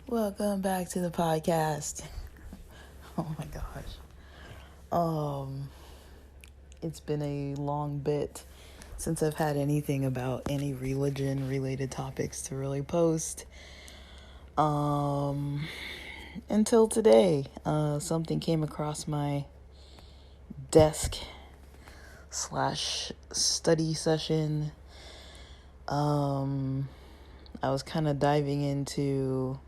Welcome back to the podcast. Oh my gosh. It's been a long bit since I've had anything about any religion related topics to really post. Until today, something came across my desk / study session. I was kind of diving into,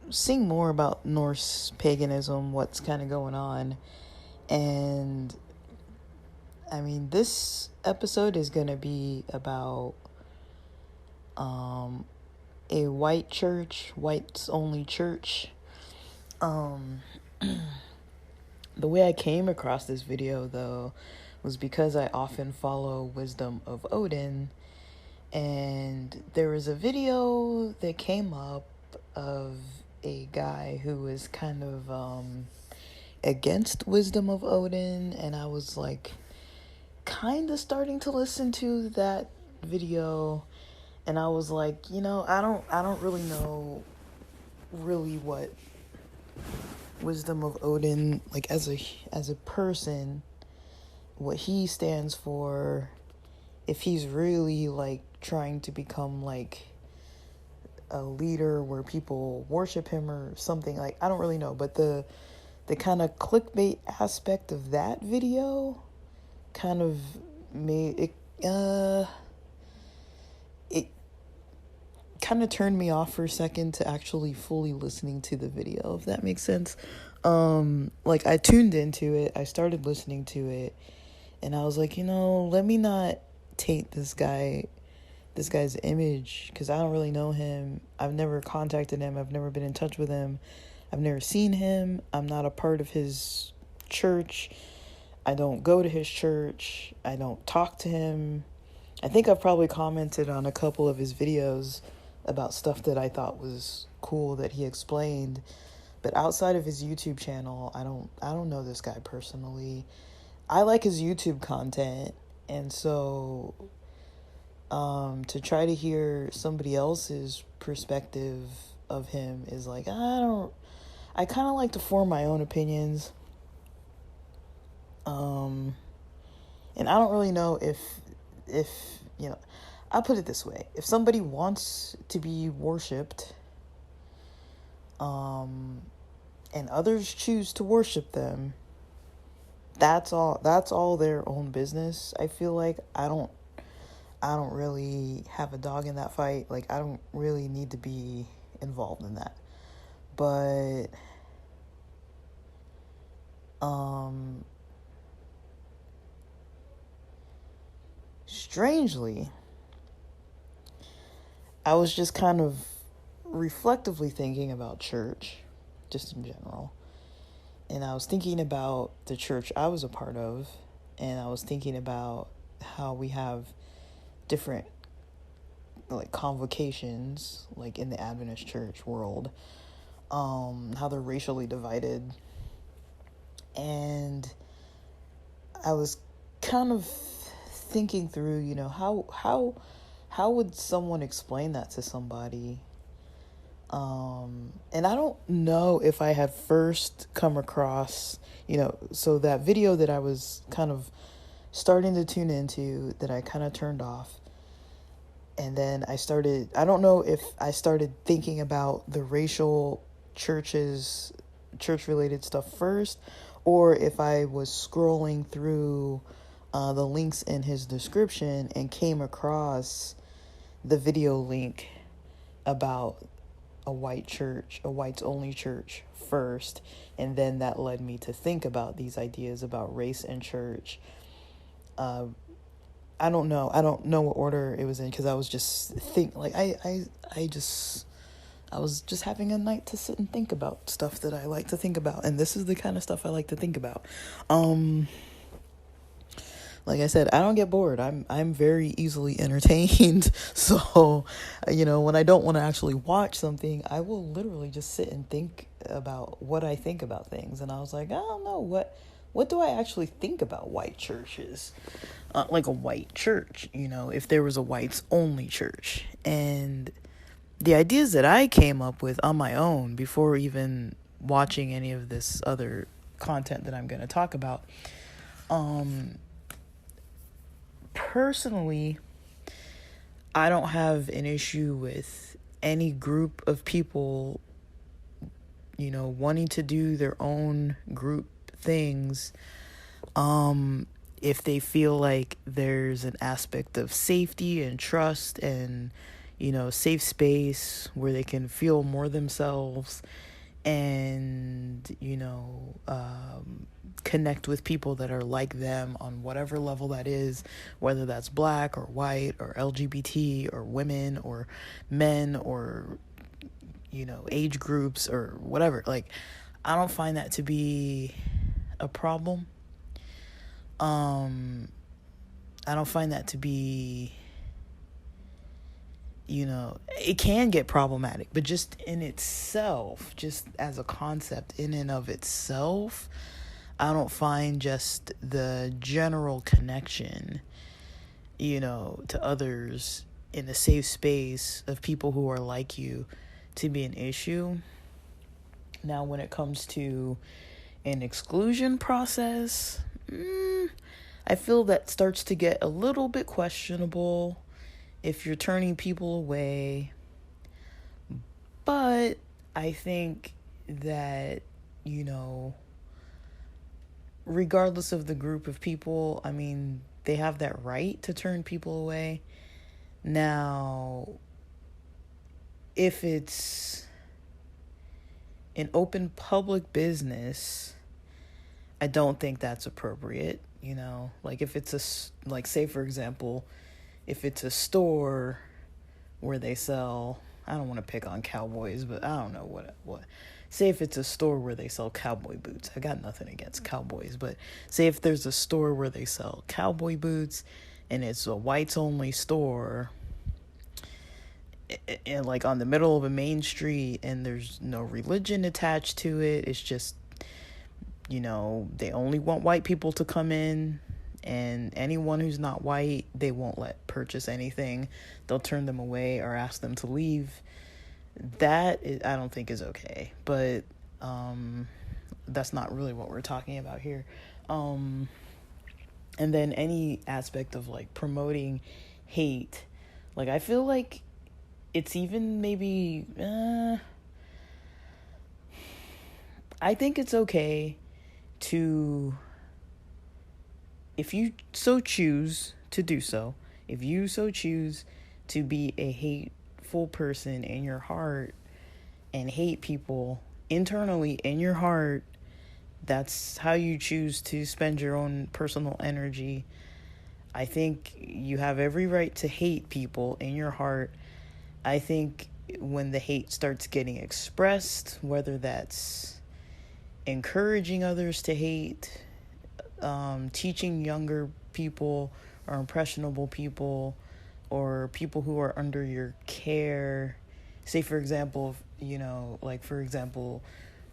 seeing more about Norse paganism, what's kind of going on. And I mean, this episode is going to be about a white church, whites only church. The way I came across this video, though, was because I often follow Wisdom of Odin. And there was a video that came up of a guy who was kind of against Wisdom of Odin, and I was like kind of starting to listen to that video, and I was like, I don't really know really what Wisdom of Odin, like as a person, what he stands for, if he's really like trying to become like a leader where people worship him or something. Like, I don't really know, but the kind of clickbait aspect of that video kind of made it kind of turned me off for a second to actually fully listening to the video, if that makes sense. Like, I tuned into it, I started listening to it, and I was like, let me not taint this guy's image, because I don't really know him. I've never contacted him. I've never been in touch with him. I've never seen him. I'm not a part of his church. I don't go to his church. I don't talk to him. I think I've probably commented on a couple of his videos about stuff that I thought was cool that he explained. But outside of his YouTube channel, I don't know this guy personally. I like his YouTube content, and so to try to hear somebody else's perspective of him is like, I kind of like to form my own opinions. And I don't really know if I'll put it this way. If somebody wants to be worshipped, and others choose to worship them, that's all their own business. I feel like I don't really have a dog in that fight. Like, I don't really need to be involved in that. But strangely, I was just kind of reflectively thinking about church, just in general. And I was thinking about the church I was a part of, and I was thinking about how we have different like convocations, like in the Adventist church world, how they're racially divided. And I was kind of thinking through, how would someone explain that to somebody? And I don't know if I had first come across, so that video that I was kind of starting to tune into, that I kind of turned off. And then I don't know if I started thinking about the racial church-related stuff first, or if I was scrolling through the links in his description and came across the video link about a white church, a whites only church first, and then that led me to think about these ideas about race and church. I don't know what order it was in, because I was just I was just having a night to sit and think about stuff that I like to think about, and this is the kind of stuff I like to think about. like I said, I don't get bored. I'm very easily entertained. So, when I don't want to actually watch something, I will literally just sit and think about what I think about things. And I was like, I don't know, what do I actually think about white churches? Like a white church, if there was a whites only church. And the ideas that I came up with on my own before even watching any of this other content that I'm going to talk about, personally, I don't have an issue with any group of people, wanting to do their own group things, if they feel like there's an aspect of safety and trust and, safe space where they can feel more themselves and, connect with people that are like them on whatever level that is, whether that's black or white or LGBT or women or men or, age groups or whatever. Like, I don't find that to be a problem. I don't find that to be, it can get problematic, but just in itself, just as a concept in and of itself, I don't find just the general connection, to others in a safe space of people who are like you to be an issue. Now, when it comes to an exclusion process, I feel that starts to get a little bit questionable if you're turning people away. But I think that, regardless of the group of people, I mean, they have that right to turn people away. Now, if it's an open public business, I don't think that's appropriate. Like if it's like, say for example, if it's a store where they sell, I don't want to pick on cowboys, but I don't know what. Say if it's a store where they sell cowboy boots. I got nothing against cowboys, but say if there's a store where they sell cowboy boots and it's a whites only store, and like on the middle of a main street, and there's no religion attached to it. It's just, they only want white people to come in, and anyone who's not white, they won't let purchase anything. They'll turn them away or ask them to leave. That I don't think is okay, but that's not really what we're talking about here. And then any aspect of like promoting hate, like I feel like it's even maybe I think it's okay to, if you so choose to do so, if you so choose to be a hateful person in your heart and hate people internally in your heart, that's how you choose to spend your own personal energy. I think you have every right to hate people in your heart. I think when the hate starts getting expressed, whether that's encouraging others to hate, teaching younger people or impressionable people or people who are under your care, say for example,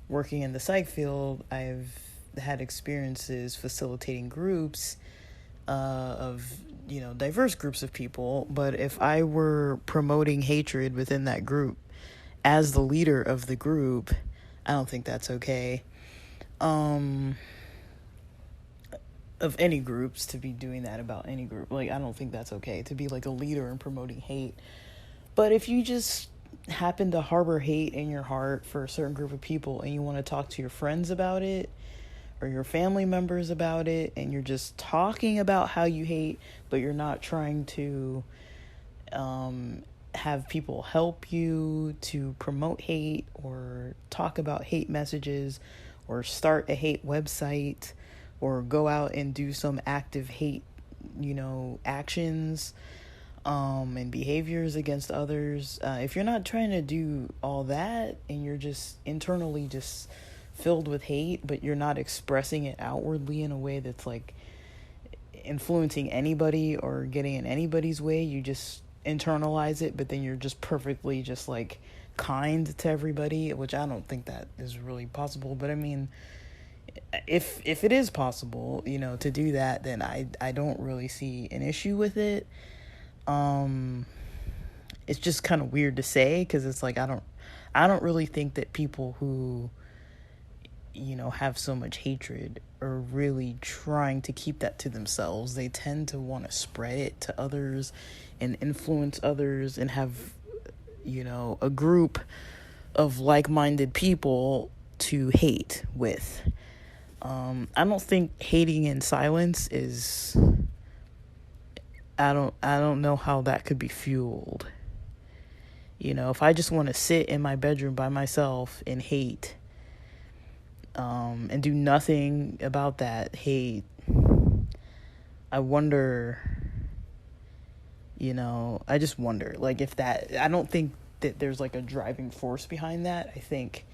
working in the psych field, I've had experiences facilitating groups of diverse groups of people. But if I were promoting hatred within that group as the leader of the group, I don't think that's okay. Of any groups, to be doing that about any group, like I don't think that's okay to be like a leader in promoting hate. But if you just happen to harbor hate in your heart for a certain group of people and you want to talk to your friends about it or your family members about it, and you're just talking about how you hate, but you're not trying to have people help you to promote hate or talk about hate messages or start a hate website or go out and do some active hate, actions and behaviors against others. If you're not trying to do all that and you're just internally just filled with hate, but you're not expressing it outwardly in a way that's like influencing anybody or getting in anybody's way. You just internalize it, but then you're just perfectly just like kind to everybody, which I don't think that is really possible. But I mean, if it is possible, you know, to do that, then I don't really see an issue with it. It's just kind of weird to say, because it's like I don't really think that people who, you know, have so much hatred are really trying to keep that to themselves. They tend to want to spread it to others and influence others and have, you know, a group of like-minded people to hate with. I don't think hating in silence is, I don't know how that could be fueled. You know, if I just want to sit in my bedroom by myself and hate, and do nothing about that hate, I wonder, you know, I just wonder, like, if that, I don't think that there's like a driving force behind that. I think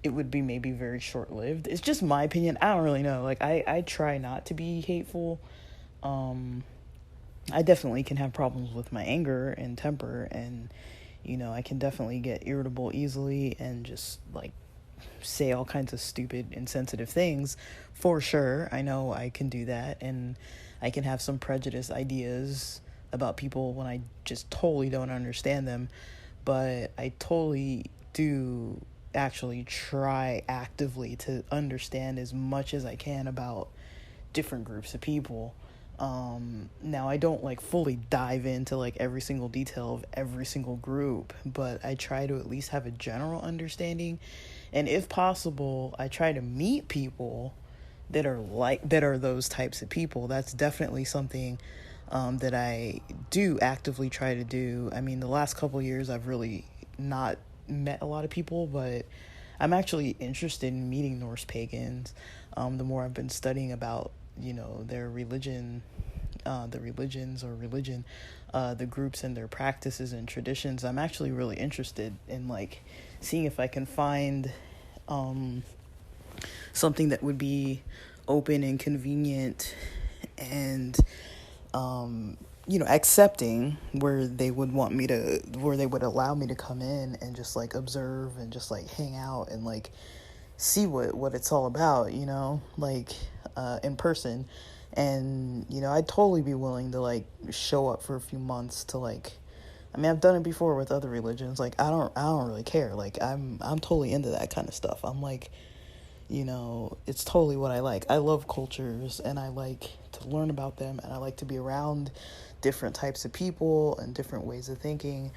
it would be maybe very short-lived. It's just my opinion. I don't really know. Like, I try not to be hateful. I definitely can have problems with my anger and temper, and, you know, I can definitely get irritable easily and just, like, say all kinds of stupid, insensitive things, for sure. I know I can do that, and I can have some prejudiced ideas about people when I just totally don't understand them, but I totally do actually try actively to understand as much as I can about different groups of people. Now I don't like fully dive into like every single detail of every single group, but I try to at least have a general understanding. And if possible, I try to meet people that are those types of people. That's definitely something that I do actively try to do. I mean, the last couple of years I've really not met a lot of people, but I'm actually interested in meeting Norse pagans. The more I've been studying about, you know, their religion, the groups and their practices and traditions, I'm actually really interested in like seeing if I can find something that would be open and convenient and you know, accepting, where they would allow me to come in and just like observe and just like hang out and like see what it's all about, you know, like in person. And, you know, I'd totally be willing to like show up for a few months to like, I mean, I've done it before with other religions. Like, I don't really care. Like, I'm totally into that kind of stuff. I'm like, you know, it's totally what I like. I love cultures, and I like to learn about them, and I like to be around different types of people and different ways of thinking.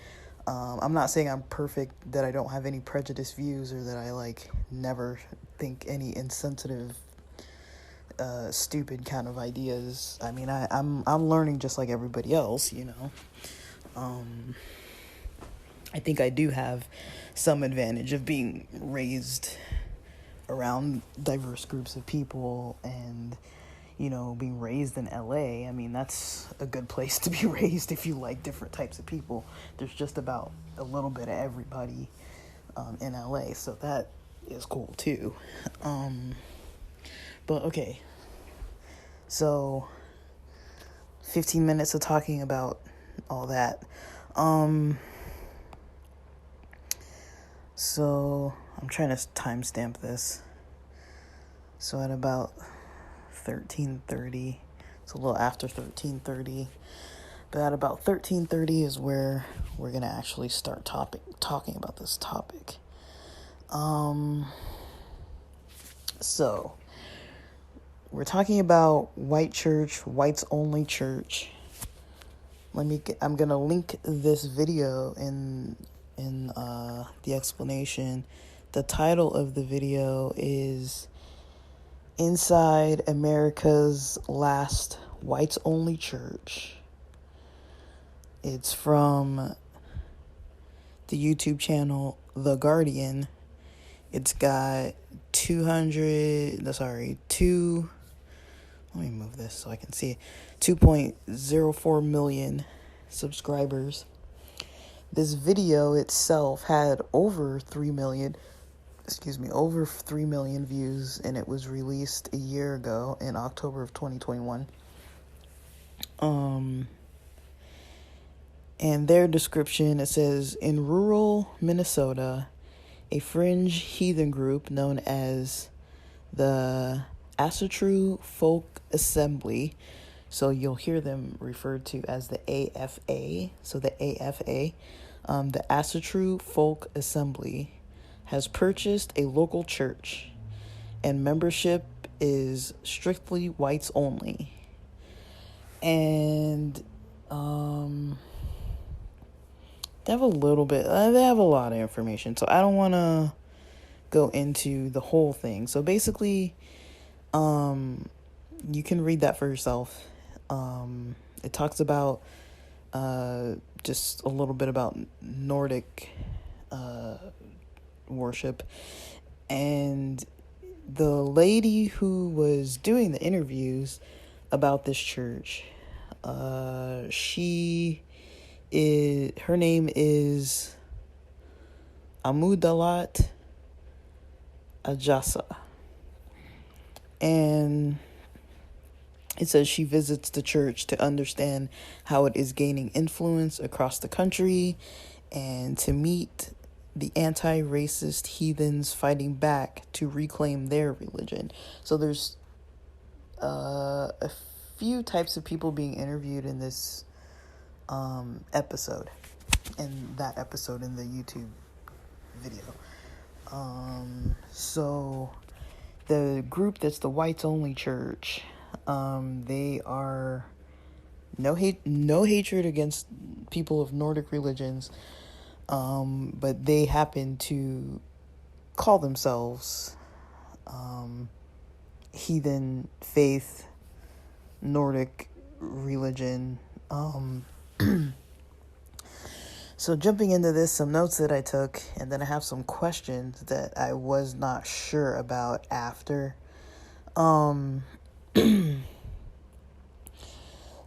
I'm not saying I'm perfect, that I don't have any prejudiced views, or that I like never think any insensitive, stupid kind of ideas. I mean, I'm learning just like everybody else, you know. I think I do have some advantage of being raised around diverse groups of people, and, you know, being raised in LA. I mean, that's a good place to be raised if you like different types of people. There's just about a little bit of everybody in LA, so that is cool too. But okay, so 15 minutes of talking about all that. So I'm trying to timestamp this. So at about 13:30, it's a little after 13:30, but at about 13:30 is where we're gonna actually start talking about this topic. So we're talking about white church, whites only church. I'm gonna link this video in the explanation. The title of the video is Inside America's Last Whites Only Church. It's from the YouTube channel The Guardian. It's got let me move this so I can see it, 2.04 million subscribers. This video itself had over 3 million views, and it was released a year ago in October of 2021. And their description, it says, in rural Minnesota, a fringe heathen group known as the Asatru Folk Assembly, so you'll hear them referred to as the AFA, so the AFA, the Asatru Folk Assembly, has purchased a local church, and membership is strictly whites only. And they have a lot of information, so I don't want to go into the whole thing. So basically, you can read that for yourself. It talks about just a little bit about Nordic worship, and the lady who was doing the interviews about this church, her name is Amudalat Ajasa, and it says she visits the church to understand how it is gaining influence across the country and to meet the anti-racist heathens fighting back to reclaim their religion. So there's a few types of people being interviewed in this episode, in that episode in the YouTube video. So the group that's the whites only church, they are no hatred against people of Nordic religions, but they happen to call themselves heathen faith, Nordic religion. So jumping into this, some notes that I took, and then I have some questions that I was not sure about after.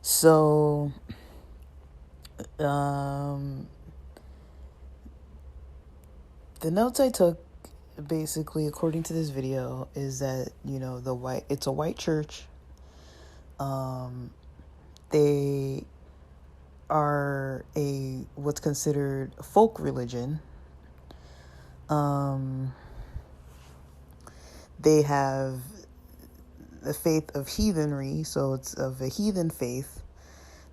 So, the notes I took, basically, according to this video, is that, it's a white church. They are what's considered a folk religion. They have the faith of heathenry, so it's of a heathen faith.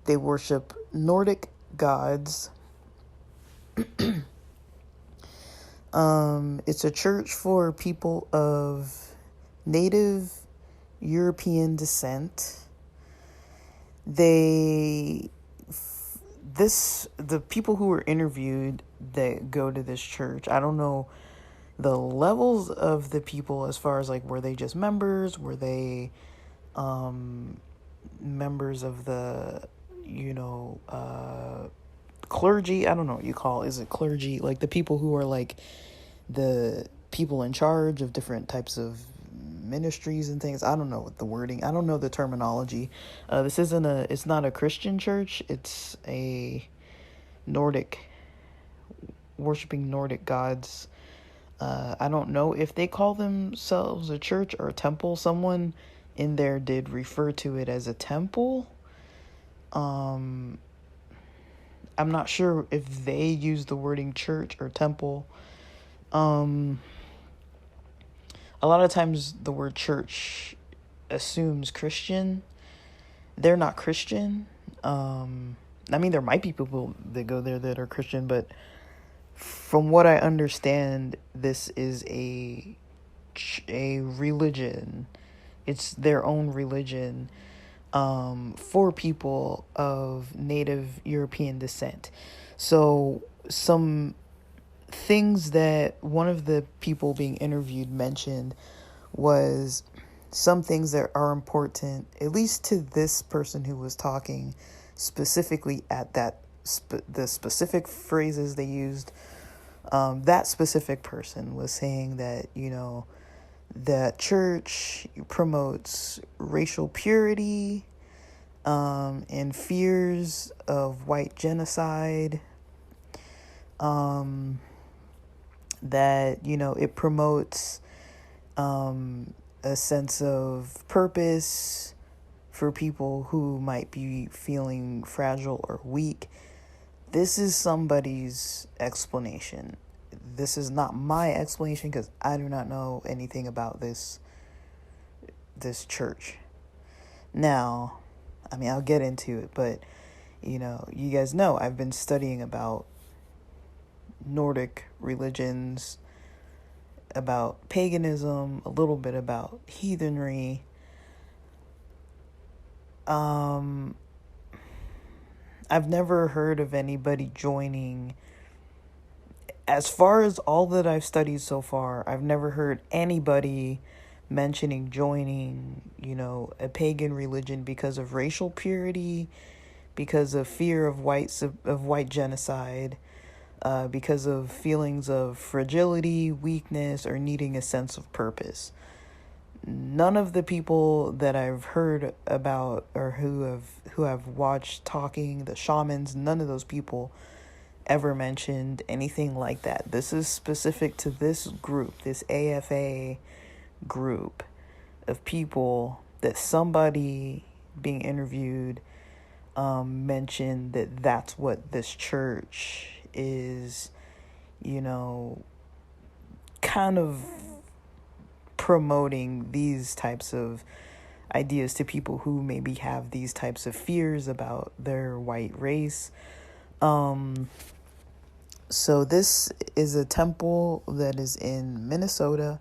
They worship Nordic gods. It's a church for people of native European descent. The people who were interviewed that go to this church, I don't know the levels of the people as far as like, were they just members? Were they members of the, clergy? I don't know what you call it. Is it clergy? Like the people who are like the people in charge of different types of ministries and things. I don't know what the wording, I don't know the terminology. It's not a Christian church. It's a worshiping Nordic gods. I don't know if they call themselves a church or a temple. Someone in there did refer to it as a temple. I'm not sure if they use the wording church or temple. A lot of times the word church assumes Christian. They're not Christian. I mean, there might be people that go there that are Christian, but from what I understand, this is a religion. It's their own religion for people of native European descent. So some things that one of the people being interviewed mentioned was some things that are important, at least to this person who was talking specifically at that the specific phrases they used. That specific person was saying that, that church promotes racial purity, and fears of white genocide, that, it promotes a sense of purpose, for people who might be feeling fragile or weak. This is somebody's explanation. This is not my explanation because I do not know anything about this church. Now, I mean, I'll get into it, but, you guys know I've been studying about Nordic religions, about paganism, a little bit about heathenry. I've never heard of anybody joining. As far as all that I've studied so far, I've never heard anybody mentioning joining, a pagan religion because of racial purity, because of fear of white genocide, because of feelings of fragility, weakness, or needing a sense of purpose. None of the people that I've heard about or who I've watched talking, the shamans, none of those people ever mentioned anything like that. This is specific to this group, this AFA group of people that somebody being interviewed mentioned that that's what this church is, kind of promoting these types of ideas to people who maybe have these types of fears about their white race. So this is a temple that is in Minnesota.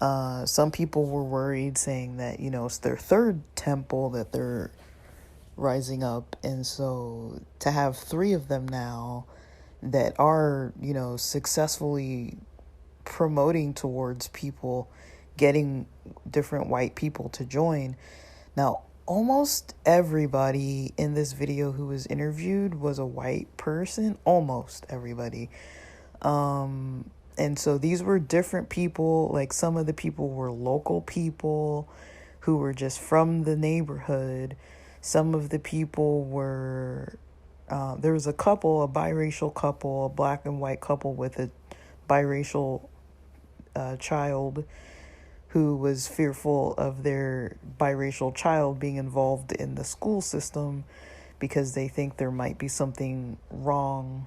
Some people were worried, saying that, it's their third temple that they're rising up. And so to have 3 of them now that are, successfully promoting towards people getting different white people to join. Now, almost everybody in this video who was interviewed was a white person. Almost everybody. And so these were different people. Like, some of the people were local people who were just from the neighborhood. Some of the people were, there was a biracial couple, a black and white couple with a biracial child who was fearful of their biracial child being involved in the school system because they think there might be something wrong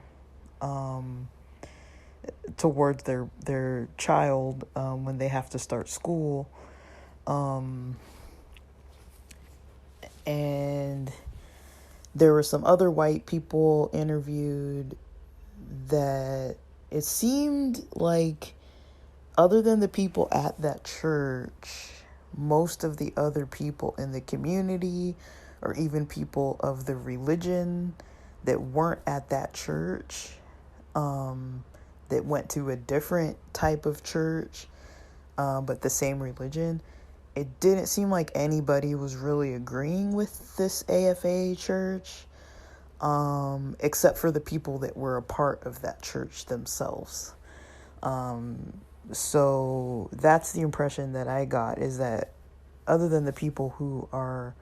towards their child when they have to start school. And there were some other white people interviewed that it seemed like, other than the people at that church, most of the other people in the community, or even people of the religion that weren't at that church, that went to a different type of church, but the same religion, it didn't seem like anybody was really agreeing with this AFA church, except for the people that were a part of that church themselves. So that's the impression that I got, is that other than the people who are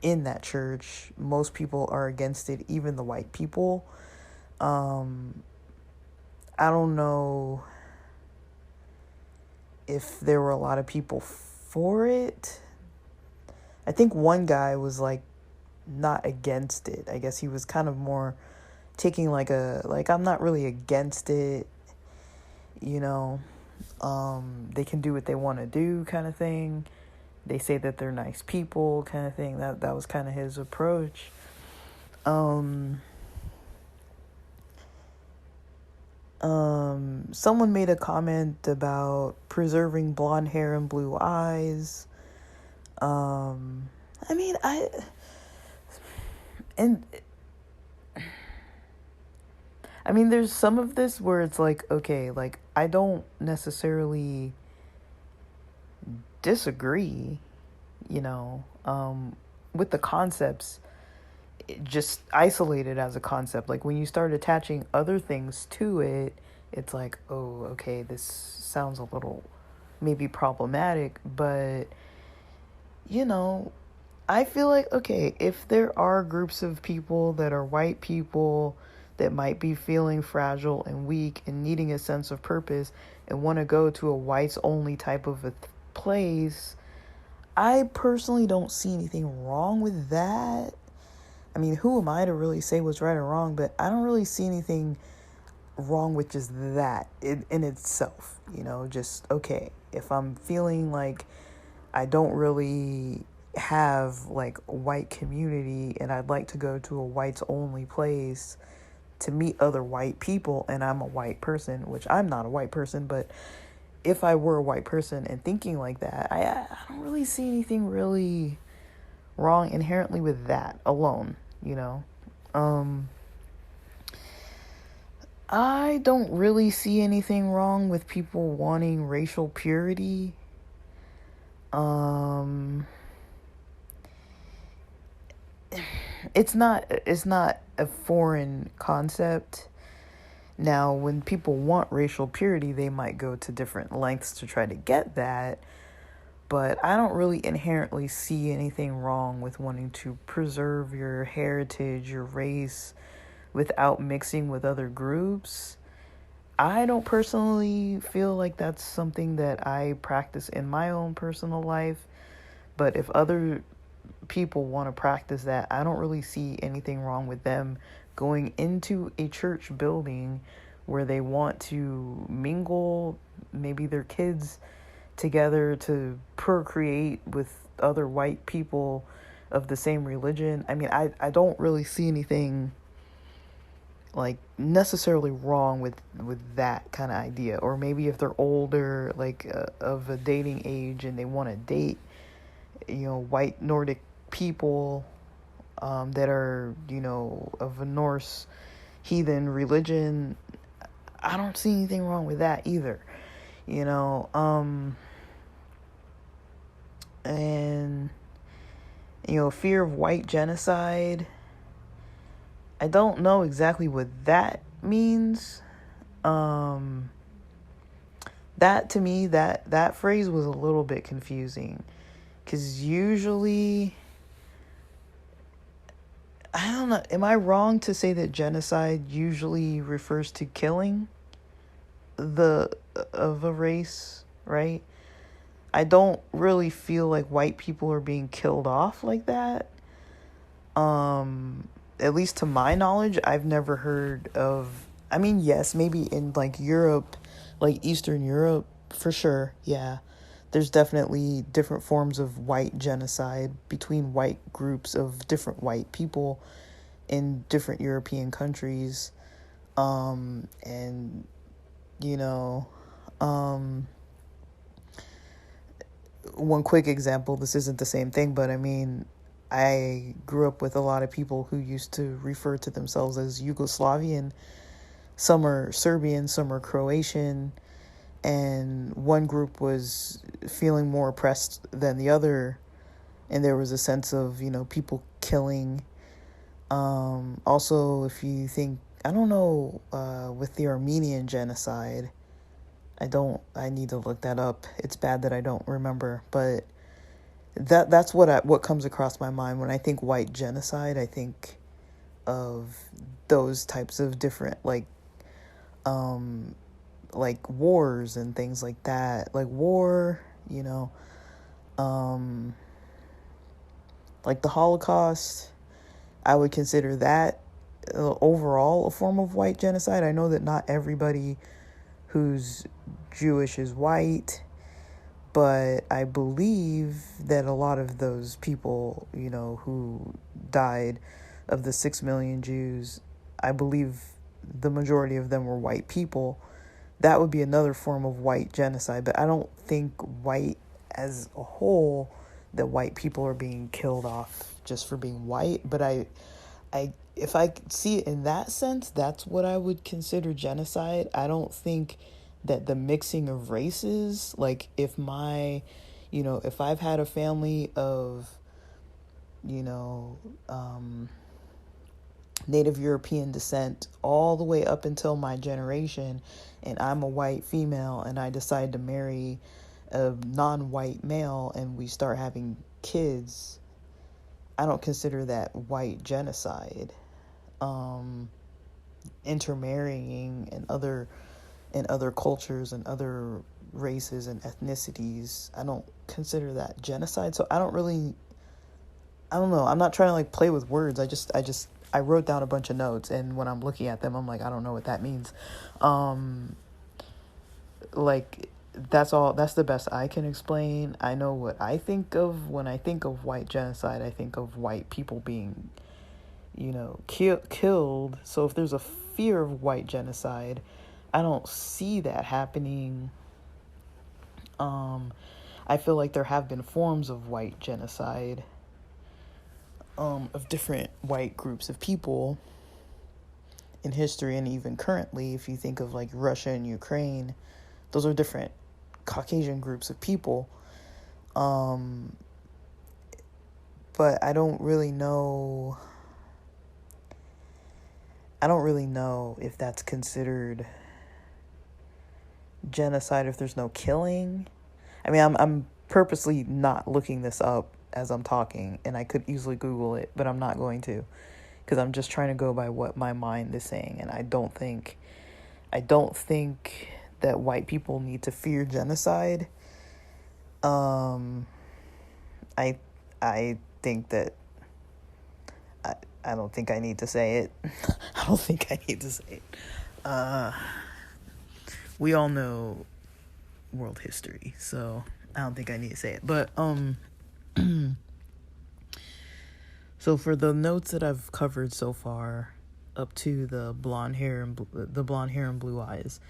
in that church, most people are against it, even the white people. I don't know if there were a lot of people for it. I think one guy was like not against it. I guess he was kind of more taking I'm not really against it. They can do what they want to do kind of thing. They say that they're nice people kind of thing. That was kind of his approach. Someone made a comment about preserving blonde hair and blue eyes. There's some of this where it's like, okay, like, I don't necessarily disagree, with the concepts, just isolated as a concept. Like, when you start attaching other things to it, it's like, oh, okay, this sounds a little maybe problematic, but, I feel like, okay, if there are groups of people that are white people that might be feeling fragile and weak and needing a sense of purpose and want to go to a whites only type of a place, I personally don't see anything wrong with that. I mean, who am I to really say what's right or wrong? But I don't really see anything wrong with just that in itself. Just, okay, if I'm feeling like I don't really have like a white community and I'd like to go to a whites only place to meet other white people, and I'm a white person, which I'm not a white person, but if I were a white person and thinking like that, I don't really see anything really wrong inherently with that alone, I don't really see anything wrong with people wanting racial purity. It's not a foreign concept. Now, when people want racial purity, they might go to different lengths to try to get that. But I don't really inherently see anything wrong with wanting to preserve your heritage, your race, without mixing with other groups. I don't personally feel like that's something that I practice in my own personal life. But if other people want to practice that, I don't really see anything wrong with them going into a church building where they want to mingle maybe their kids together to procreate with other white people of the same religion. I mean, I don't really see anything like necessarily wrong with that kind of idea. Or maybe if they're older, like of a dating age, and they want to date white Nordic people that are of a Norse heathen religion, I don't see anything wrong with that either. And fear of white genocide, I don't know exactly what that means. That to me, that phrase was a little bit confusing, because usually, I don't know, am I wrong to say that genocide usually refers to killing of a race, right? I don't really feel like white people are being killed off like that. At least to my knowledge, I've never heard of, I mean, yes, maybe in like Europe, like Eastern Europe, for sure, yeah. There's definitely different forms of white genocide between white groups of different white people in different European countries. And, one quick example, this isn't the same thing, but I mean, I grew up with a lot of people who used to refer to themselves as Yugoslavian. Some are Serbian, some are Croatian, and one group was feeling more oppressed than the other, and there was a sense of, people killing. Also, if you think, I don't know, with the Armenian genocide, I need to look that up. It's bad that I don't remember, but that's what comes across my mind when I think white genocide. I think of those types of different like wars and things like that. Like war, like the Holocaust, I would consider that overall a form of white genocide. I know that not everybody who's Jewish is white, but I believe that a lot of those people, who died, of the 6 million Jews, I believe the majority of them were white people. That would be another form of white genocide, but I don't think white as a whole, that white people are being killed off just for being white. But if I see it in that sense, that's what I would consider genocide. I don't think that the mixing of races, like if I've had a family of, Native European descent all the way up until my generation, and I'm a white female and I decide to marry a non-white male and we start having kids, I don't consider that white genocide. Intermarrying in other cultures and other races and ethnicities, I don't consider that genocide. So I don't know. I'm not trying to like play with words. I wrote down a bunch of notes, and when I'm looking at them, I'm like, I don't know what that means. Like, that's the best I can explain. I know what I think of when I think of white genocide. I think of white people being, killed. So if there's a fear of white genocide, I don't see that happening. I feel like there have been forms of white genocide, of different white groups of people in history, and even currently, if you think of like Russia and Ukraine, those are different Caucasian groups of people. But I don't really know if that's considered genocide if there's no killing. I mean, I'm purposely not looking this up as I'm talking, and I could easily Google it, but I'm not going to, because I'm just trying to go by what my mind is saying, and I don't think that white people need to fear genocide. I think that I don't think I need to say it. I don't think I need to say it. We all know world history, so I don't think I need to say it. But so for the notes that I've covered so far, up to the blonde hair and blue eyes,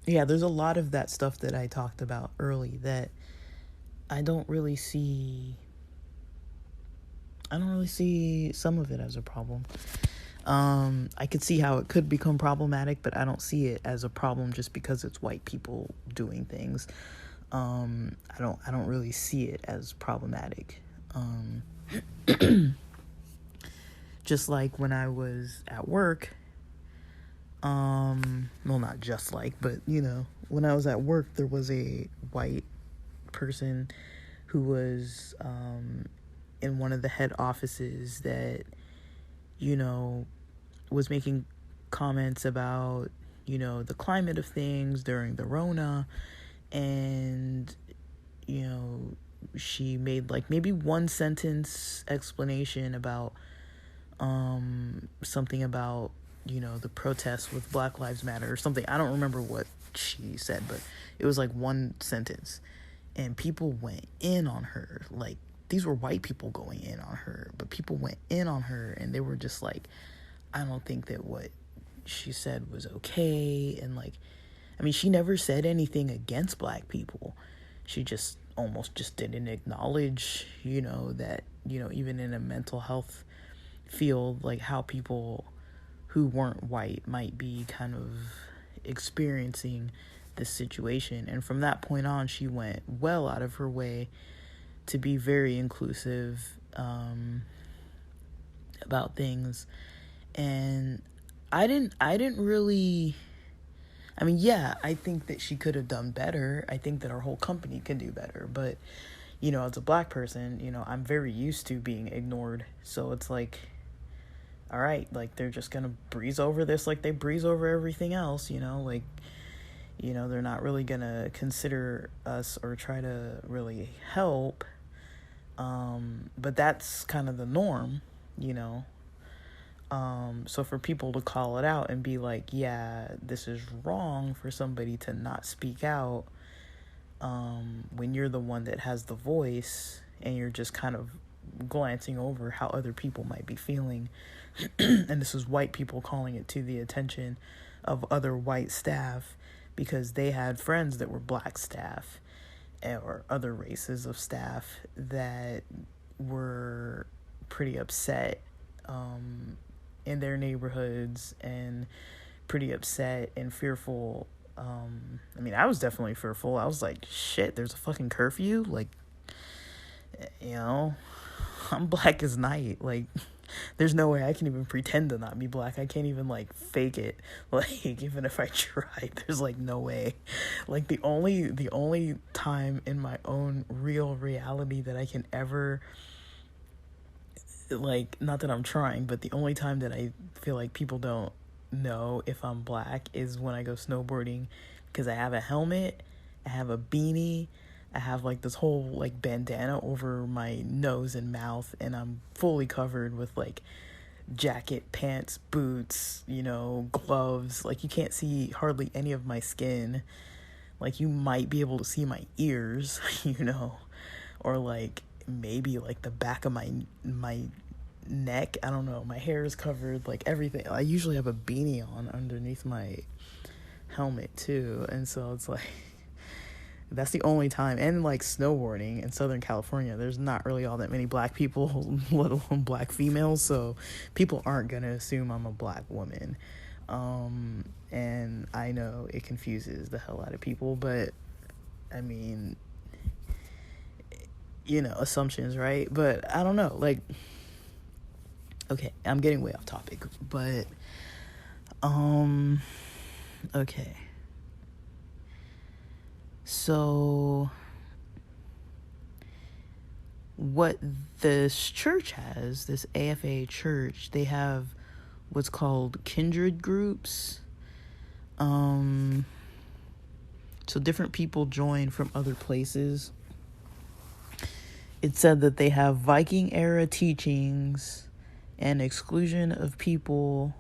yeah, there's a lot of that stuff that I talked about early that I don't really see some of it as a problem. I could see how it could become problematic, but I don't see it as a problem just because it's white people doing things. I don't really see it as problematic. Just like when I was at work, well, not just like, but when I was at work, there was a white person who was in one of the head offices that was making comments about the climate of things during the Rona, and she made like maybe one sentence explanation about something about the protests with Black Lives Matter or something. I don't remember what she said, but it was like one sentence, and people went in on her. Like, these were white people going in on her, but people went in on her, and they were just like, I don't think that what she said was okay. And like, I mean, she never said anything against black people. She just almost just didn't acknowledge, that, even in a mental health field, like how people who weren't white might be kind of experiencing this situation. And from that point on, she went well out of her way to be very inclusive about things. And I didn't really, I mean, yeah, I think that she could have done better. I think that our whole company could do better. But, as a black person, I'm very used to being ignored. So it's like, all right, like, they're just going to breeze over this like they breeze over everything else, like, they're not really going to consider us or try to really help. But that's kind of the norm, so for people to call it out and be like, yeah, this is wrong for somebody to not speak out, when you're the one that has the voice and you're just kind of glancing over how other people might be feeling. And this is white people calling it to the attention of other white staff because they had friends that were black staff or other races of staff that were pretty upset in their neighborhoods and pretty upset and fearful. I mean, I was definitely fearful. I was like, shit, there's a fucking curfew? Like, I'm black as night. Like, there's no way I can even pretend to not be black. I can't even, like, fake it. Like, even if I tried, there's, like, no way. Like, the only time in my own real reality that I can ever, like, not that I'm trying, but the only time that I feel like people don't know if I'm black is when I go snowboarding, because I have a helmet, I have a beanie, I have like this whole like bandana over my nose and mouth, and I'm fully covered with like jacket, pants, boots, gloves. Like you can't see hardly any of my skin. Like you might be able to see my ears, or like maybe like the back of my neck. I don't know. My hair is covered, like everything. I usually have a beanie on underneath my helmet too, and so it's like that's the only time. And like snowboarding in Southern California, there's not really all that many black people, let alone black females, so people aren't gonna assume I'm a black woman. And I know it confuses the hell out of people, but I mean, assumptions, right? But I don't know, like, okay, I'm getting way off topic, but okay. So what this church has, this AFA church, they have what's called Kindred groups. So different people join from other places. It said that they have Viking era teachings and exclusion of people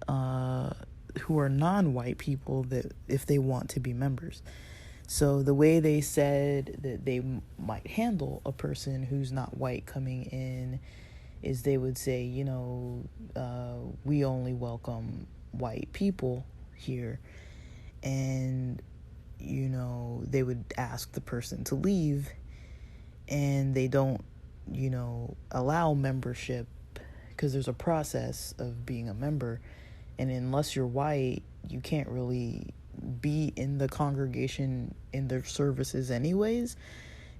who are non-white people that if they want to be members. So the way they said that they might handle a person who's not white coming in is they would say, we only welcome white people here. And, they would ask the person to leave, and they don't, allow membership because there's a process of being a member. And unless you're white, you can't really be in the congregation in their services anyways.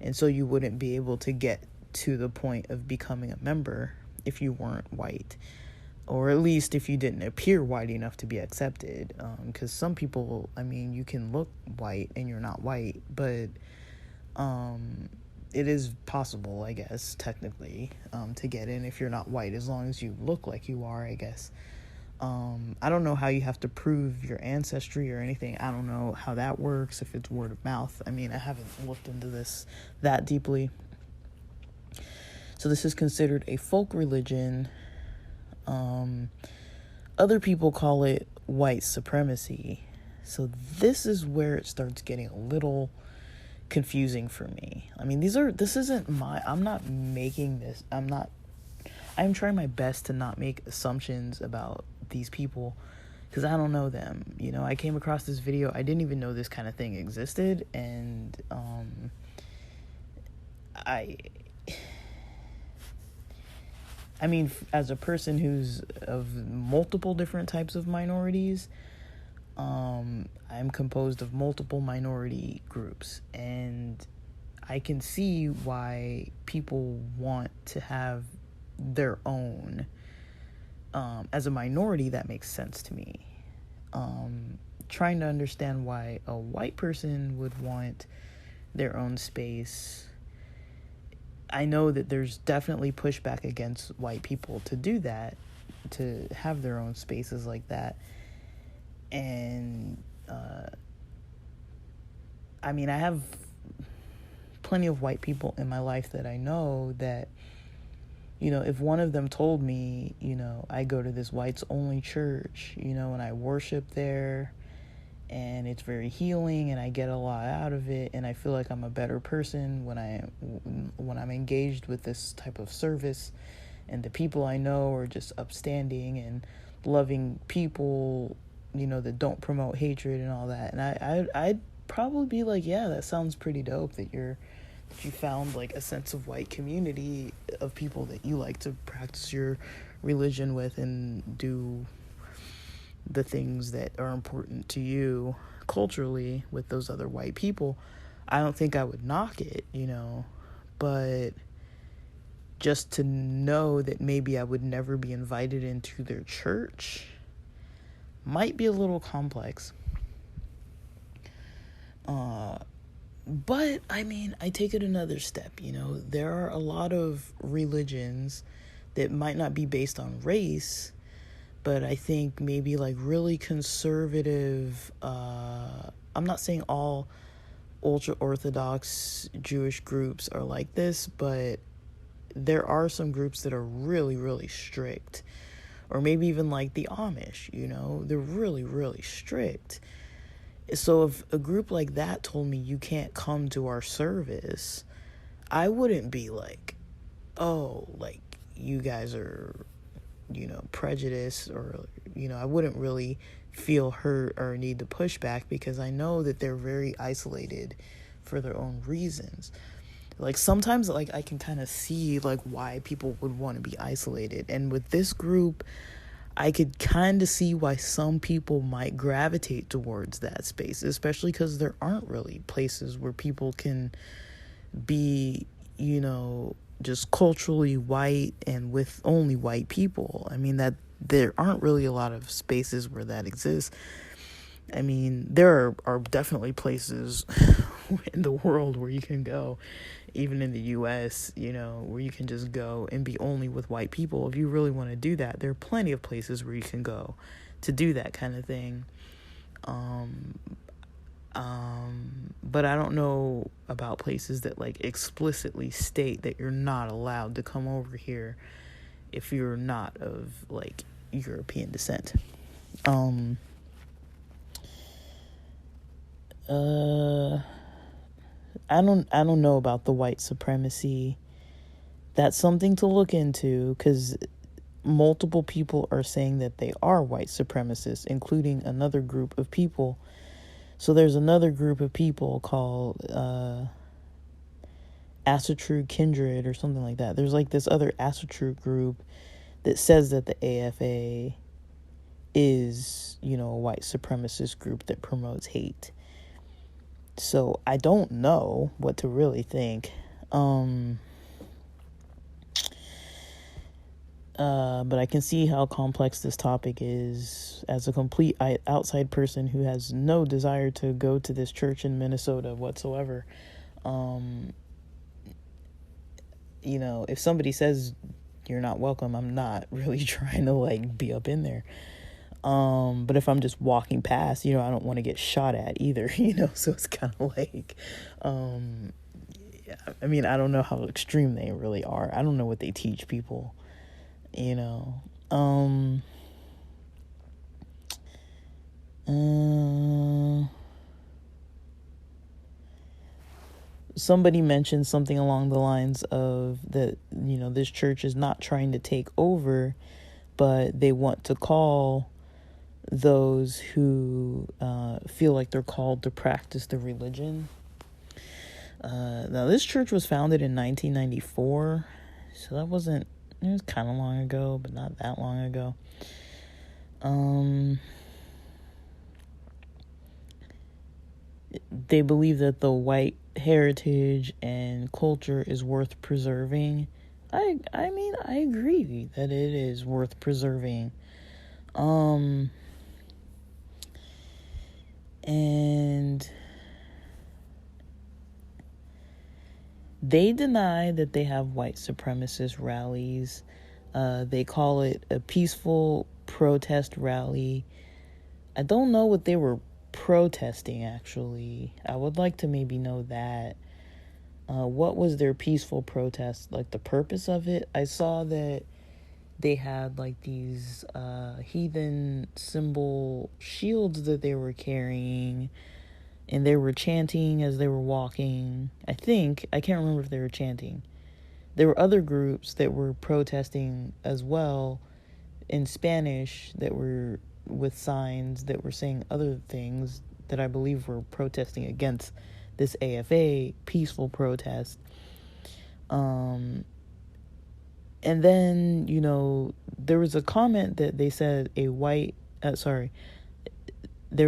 And so you wouldn't be able to get to the point of becoming a member if you weren't white, or at least if you didn't appear white enough to be accepted. Because some people, you can look white and you're not white, but it is possible, I guess, technically, to get in if you're not white, as long as you look like you are, I guess. I don't know how you have to prove your ancestry or anything. I don't know how that works, if it's word of mouth. I haven't looked into this that deeply. So this is considered a folk religion. Other people call it white supremacy. So this is where it starts getting a little confusing for me. I'm not making this. I'm trying my best to not make assumptions about these people because I don't know them. I came across this video. I didn't even know this kind of thing existed. And as a person who's of multiple different types of minorities, I'm composed of multiple minority groups, and I can see why people want to have their own. As a minority, that makes sense to me. Trying to understand why a white person would want their own space. I know that there's definitely pushback against white people to do that, to have their own spaces like that. And I have plenty of white people in my life that I know that, if one of them told me, I go to this whites only church, and I worship there, and it's very healing, and I get a lot out of it, and I feel like I'm a better person when I'm engaged with this type of service, and the people I know are just upstanding and loving people, that don't promote hatred and all that. And I'd probably be like, yeah, that sounds pretty dope that you found like a sense of white community of people that you like to practice your religion with and do the things that are important to you culturally with those other white people. I don't think I would knock it, but just to know that maybe I would never be invited into their church might be a little complex. But I take it another step. There are a lot of religions that might not be based on race, but I think maybe like really conservative, I'm not saying all ultra-Orthodox Jewish groups are like this, but there are some groups that are really, really strict. Or maybe even like the Amish, they're really, really strict. So if a group like that told me you can't come to our service, I wouldn't be like, oh, like you guys are, prejudiced, or, I wouldn't really feel hurt or need to push back, because I know that they're very isolated for their own reasons. Like sometimes like I can kind of see like why people would want to be isolated. And with this group, I could kind of see why some people might gravitate towards that space, especially because there aren't really places where people can be, just culturally white and with only white people. I mean, that there aren't really a lot of spaces where that exists. I mean, there are definitely places in the world where you can go, even in the U.S., where you can just go and be only with white people. If you really want to do that, there are plenty of places where you can go to do that kind of thing. But I don't know about places that like explicitly state that you're not allowed to come over here if you're not of like European descent. I don't know about the white supremacy. That's something to look into, because multiple people are saying that they are white supremacists, including another group of people. So there's another group of people called Asatru Kindred or something like that. There's like this other Asatru group that says that the AFA is, a white supremacist group that promotes hate. So I don't know what to really think. But I can see how complex this topic is as a complete outside person who has no desire to go to this church in Minnesota whatsoever. If somebody says you're not welcome, I'm not really trying to like be up in there. But if I'm just walking past, I don't want to get shot at either, so it's kind of like, I mean, I don't know how extreme they really are. I don't know what they teach people, somebody mentioned something along the lines of that, this church is not trying to take over, but they want to call those who feel like they're called to practice the religion. Now, this church was founded in 1994, so it was kind of long ago, but not that long ago. They believe that the white heritage and culture is worth preserving. I mean, I agree that it is worth preserving. And they deny that they have white supremacist rallies. They call it a peaceful protest rally. I don't know what they were protesting, actually. I would like to maybe know that. What was their peaceful protest, like the purpose of it? I saw that they had like these heathen symbol shields that they were carrying, and they were chanting as they were walking. I can't remember if they were chanting. There were other groups that were protesting as well in Spanish that were with signs that were saying other things that I believe were protesting against this AFA peaceful protest. And then, there was a comment that they said there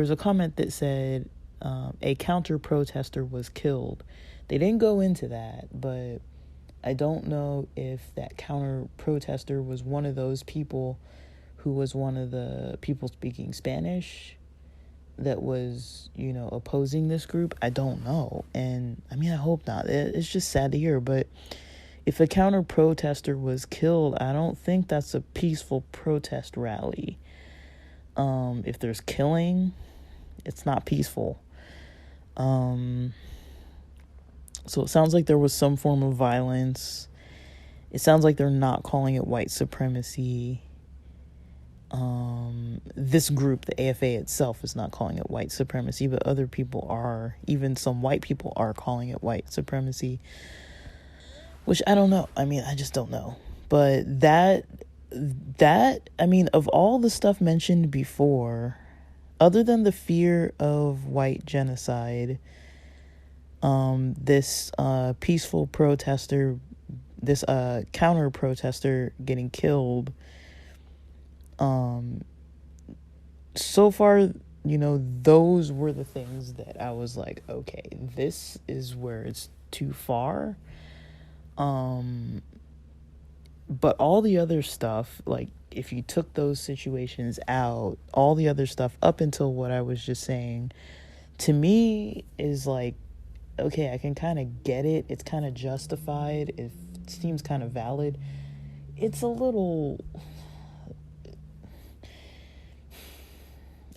was a comment that said a counter-protester was killed. They didn't go into that, but I don't know if that counter-protester was one of those people who was one of the people speaking Spanish that was, opposing this group. I don't know. And, I mean, I hope not. It's just sad to hear, but if a counter-protester was killed, I don't think that's a peaceful protest rally. If there's killing, it's not peaceful. So it sounds like there was some form of violence. It sounds like they're not calling it white supremacy. This group, the AFA itself, is not calling it white supremacy, but other people are. Even some white people are calling it white supremacy, which I don't know. I mean, I just don't know. But that, I mean, of all the stuff mentioned before, other than the fear of white genocide, this peaceful protester, this counter protester getting killed, so far, those were the things that I was like, okay, this is where it's too far. But all the other stuff, like, if you took those situations out, all the other stuff up until what I was just saying, to me is like, okay, I can kind of get it. It's kind of justified. It seems kind of valid. It's a little...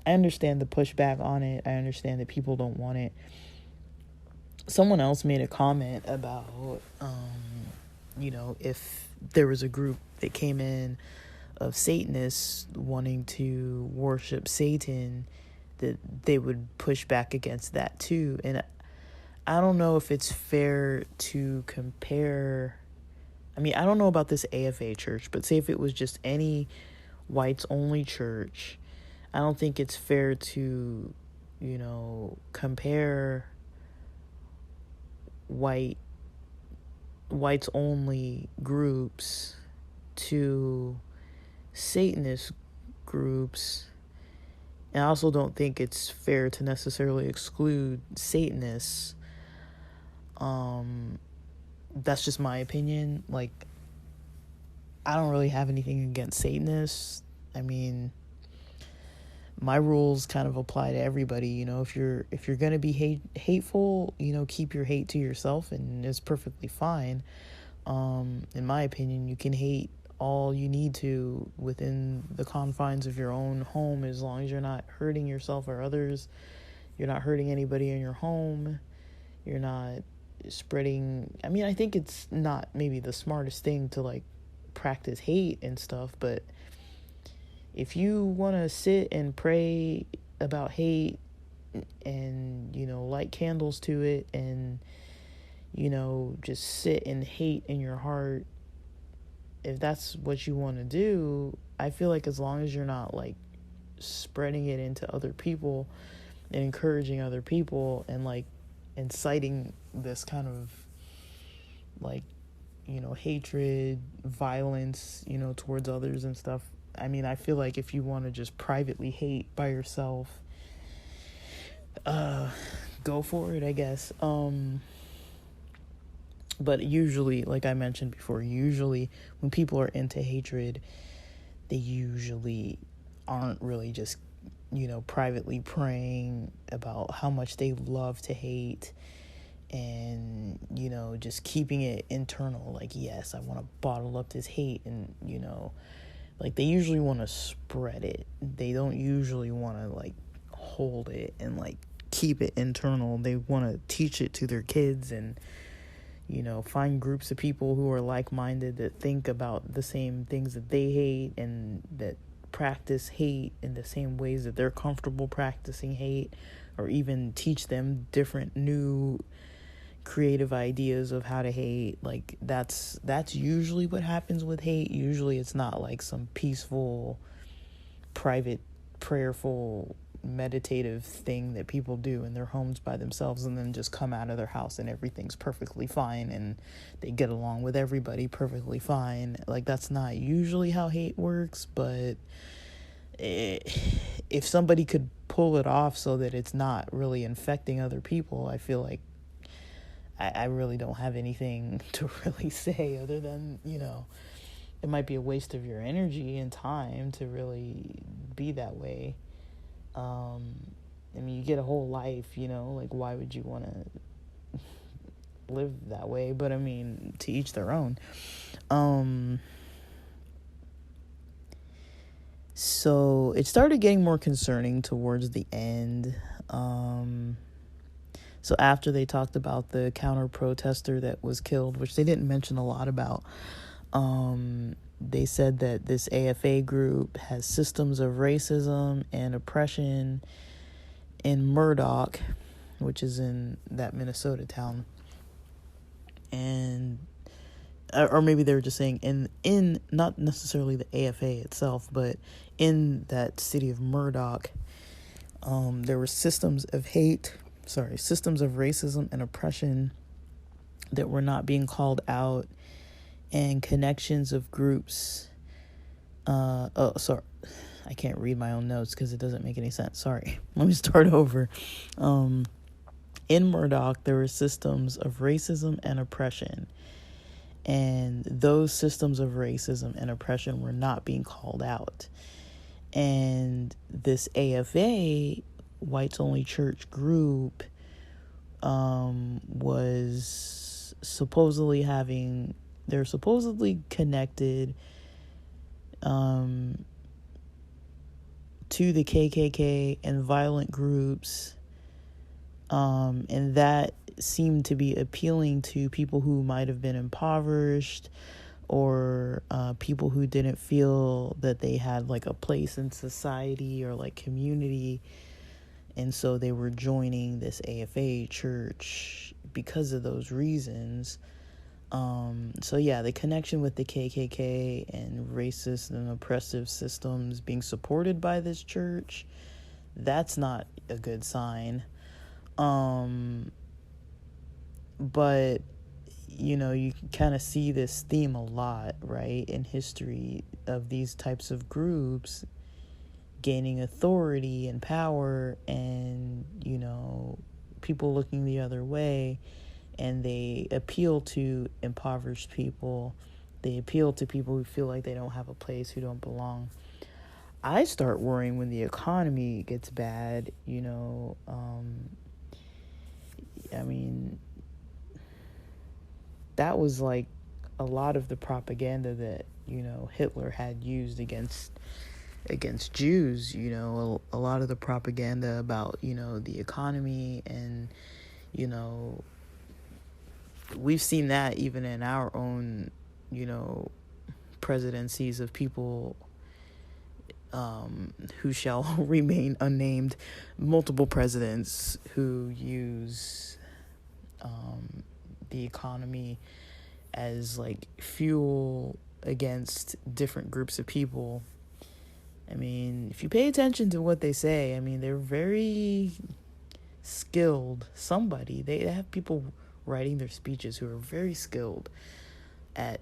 I understand the pushback on it. I understand that people don't want it. Someone else made a comment about, if there was a group that came in of Satanists wanting to worship Satan, that they would push back against that too. And I don't know if it's fair to compare. I mean, I don't know about this AFA church, but say if it was just any whites only church, I don't think it's fair to, compare whites only groups to Satanist groups. And I also don't think it's fair to necessarily exclude Satanists. That's just my opinion. Like, I don't really have anything against Satanists. I mean, my rules kind of apply to everybody. If you're going to be hateful, keep your hate to yourself, and it's perfectly fine. In my opinion, you can hate all you need to within the confines of your own home, as long as you're not hurting yourself or others. You're not hurting anybody in your home. You're not spreading... I mean, I think it's not maybe the smartest thing to, like, practice hate and stuff, but if you want to sit and pray about hate and, light candles to it and, just sit and hate in your heart, if that's what you want to do, I feel like as long as you're not, like, spreading it into other people and encouraging other people and, like, inciting this kind of, like, hatred, violence, towards others and stuff. I mean, I feel like if you want to just privately hate by yourself, go for it, I guess. But usually, like I mentioned before, when people are into hatred, they usually aren't really just, privately praying about how much they love to hate and, just keeping it internal. Like, yes, I want to bottle up this hate and, like, they usually want to spread it. They don't usually want to, like, hold it and, like, keep it internal. They want to teach it to their kids and, find groups of people who are like-minded that think about the same things that they hate and that practice hate in the same ways that they're comfortable practicing hate, or even teach them different new creative ideas of how to hate. Like, that's usually what happens with hate. Usually it's not like some peaceful, private, prayerful, meditative thing that people do in their homes by themselves and then just come out of their house and everything's perfectly fine and they get along with everybody perfectly fine. Like, that's not usually how hate works, but if somebody could pull it off so that it's not really infecting other people, I feel like I really don't have anything to really say other than, it might be a waste of your energy and time to really be that way. I mean, you get a whole life, like, why would you want to live that way? But I mean, to each their own. So it started getting more concerning towards the end. So after they talked about the counter protester that was killed, which they didn't mention a lot about, they said that this AFA group has systems of racism and oppression in Murdock, which is in that Minnesota town. And or maybe they were just saying in not necessarily the AFA itself, but in that city of Murdock, there were systems of racism and oppression that were not being called out, and connections of groups. Sorry, I can't read my own notes because it doesn't make any sense. Sorry, let me start over. In Murdock, there were systems of racism and oppression, and those systems of racism and oppression were not being called out. And this AFA, whites only church group, was supposedly they're supposedly connected to the KKK and violent groups, and that seemed to be appealing to people who might have been impoverished, or people who didn't feel that they had like a place in society or like community, and so they were joining this AFA church because of those reasons. So yeah, the connection with the KKK and racist and oppressive systems being supported by this church, that's not a good sign. But you know, you can kind of see this theme a lot, right, in history, of these types of groups gaining authority and power, and, you know, people looking the other way, and they appeal to impoverished people. They appeal to people who feel like they don't have a place, who don't belong. I start worrying when the economy gets bad, you know. I mean, that was like a lot of the propaganda that, you know, Hitler had used against Jews. You know, a lot of the propaganda about, you know, the economy, and, you know, we've seen that even in our own, you know, presidencies of people who shall remain unnamed, multiple presidents who use the economy as like fuel against different groups of people. I mean, if you pay attention to what they say, I mean, they're very skilled. They have people writing their speeches who are very skilled at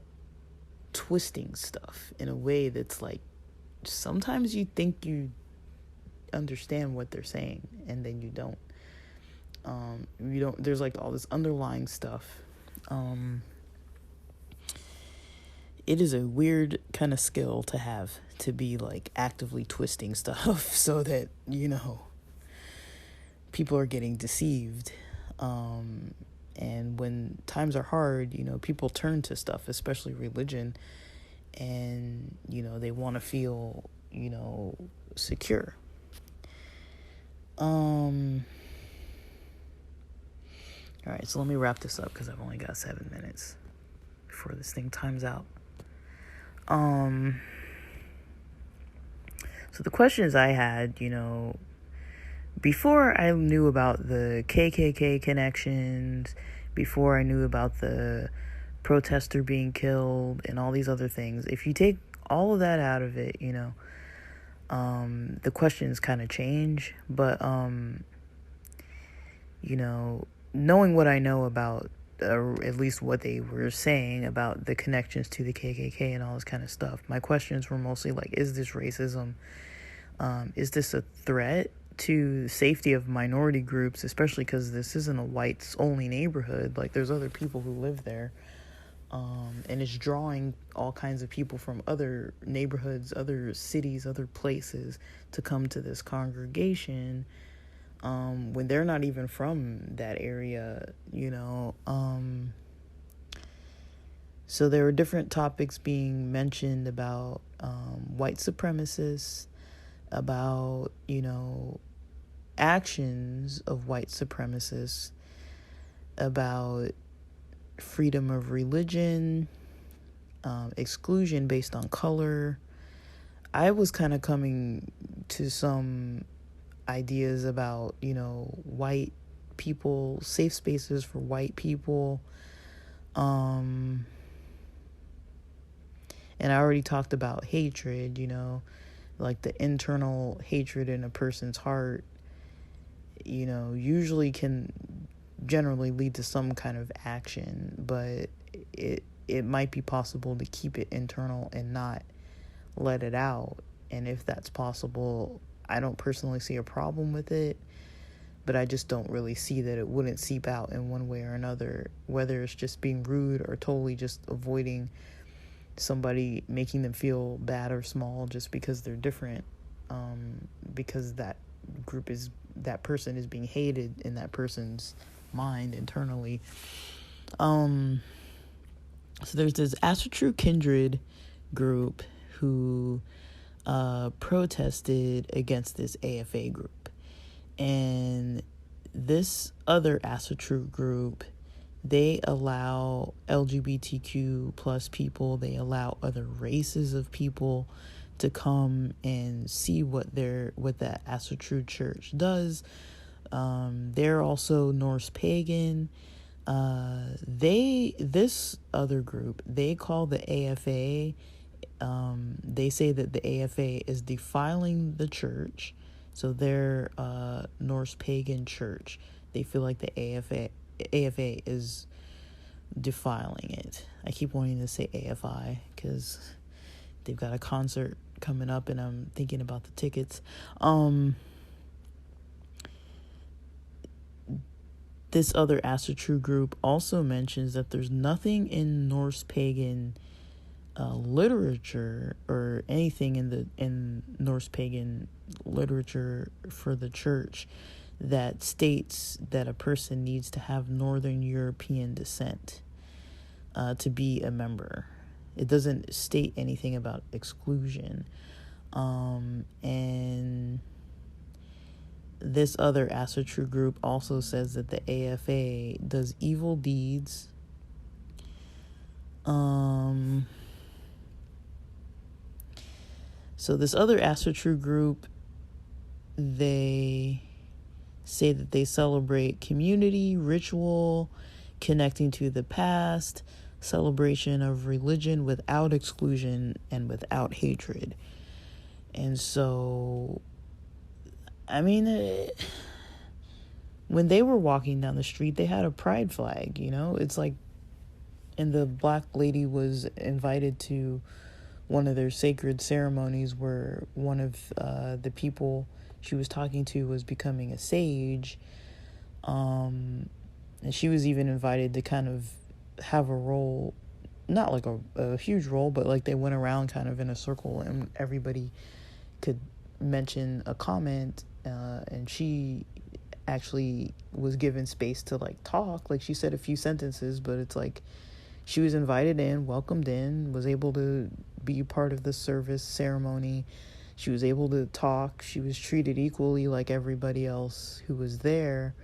twisting stuff in a way that's like, sometimes you think you understand what they're saying, and then you don't. There's like all this underlying stuff. It is a weird kind of skill to have, to be like actively twisting stuff so that, you know, people are getting deceived. And when times are hard, you know, people turn to stuff, especially religion, and, you know, they want to feel, you know, secure. All right, so let me wrap this up because I've only got 7 minutes before this thing times out. So the questions I had, you know, before I knew about the KKK connections, before I knew about the protester being killed and all these other things, if you take all of that out of it, you know, the questions kind of change. But, you know, knowing what I know about, at least what they were saying about the connections to the KKK and all this kind of stuff, my questions were mostly like, is this racism? Is this a threat to the safety of minority groups, especially because this isn't a whites-only neighborhood? Like, there's other people who live there, and it's drawing all kinds of people from other neighborhoods, other cities, other places to come to this congregation, when they're not even from that area, you know. So there were different topics being mentioned about white supremacists, about, actions of white supremacists, about freedom of religion, exclusion based on color. I was kind of coming to some ideas about, white people, safe spaces for white people. And I already talked about hatred, like the internal hatred in a person's heart, usually can generally lead to some kind of action, but it might be possible to keep it internal and not let it out. And if that's possible, I don't personally see a problem with it, but I just don't really see that it wouldn't seep out in one way or another, whether it's just being rude or totally just avoiding somebody, making them feel bad or small just because they're different, because that person is being hated in that person's mind internally. So there's this Asatru Kindred group who protested against this AFA group, and this other Asatru group, they allow LGBTQ plus people, they allow other races of people to come and see what that Asatru church does. They're also Norse pagan. This other group, they call the AFA, they say that the AFA is defiling the church. So they're Norse pagan church. They feel like the AFA is defiling it. I keep wanting to say AFI because they've got a concert coming up and I'm thinking about the tickets. This other Asatru group also mentions that there's nothing in Norse pagan literature or anything in Norse pagan literature for the church that states that a person needs to have Northern European descent to be a member. It doesn't state anything about exclusion. And this other Asatru group also says that the AFA does evil deeds. So this other Asatru group, they say that they celebrate community, ritual, connecting to the past, celebration of religion without exclusion and without hatred. And so, I mean, when they were walking down the street, they had a pride flag, It's like, and the black lady was invited to one of their sacred ceremonies where one of the people she was talking to was becoming a sage. And she was even invited to kind of have a role, not like a huge role, but like they went around kind of in a circle and everybody could mention a comment. And she actually was given space to like talk. Like she said a few sentences, but it's like she was invited in, welcomed in, was able to be part of the service ceremony. She was able to talk. She was treated equally like everybody else who was there.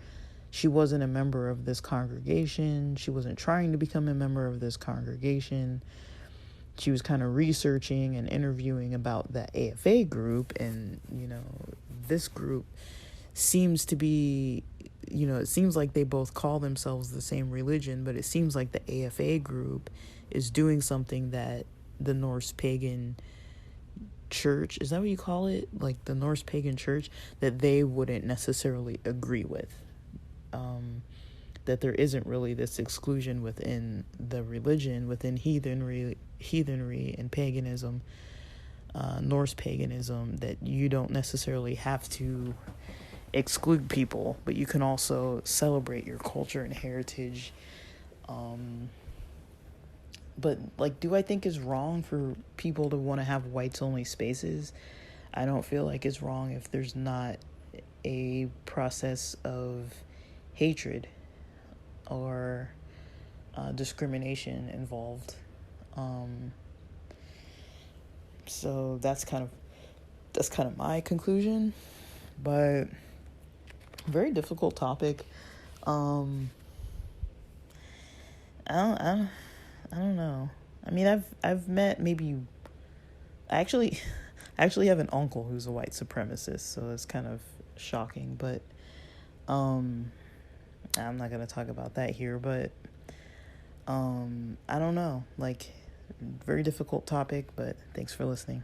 She wasn't a member of this congregation. She wasn't trying to become a member of this congregation. She was kind of researching and interviewing about the AFA group. And, this group seems to be, it seems like they both call themselves the same religion, but it seems like the AFA group is doing something that the Norse pagan church, is that what you call it? Like the Norse pagan church, that they wouldn't necessarily agree with. That there isn't really this exclusion within the religion, within heathenry and paganism, Norse paganism, that you don't necessarily have to exclude people, but you can also celebrate your culture and heritage. But like, do I think it's wrong for people to want to have whites only spaces? I don't feel like it's wrong if there's not a process of hatred or discrimination involved. So that's kind of that's kind of my conclusion. But very difficult topic. I don't know. I mean, I've met maybe. I actually have an uncle who's a white supremacist, so it's kind of shocking. But I'm not gonna talk about that here. But I don't know. Like, very difficult topic. But thanks for listening.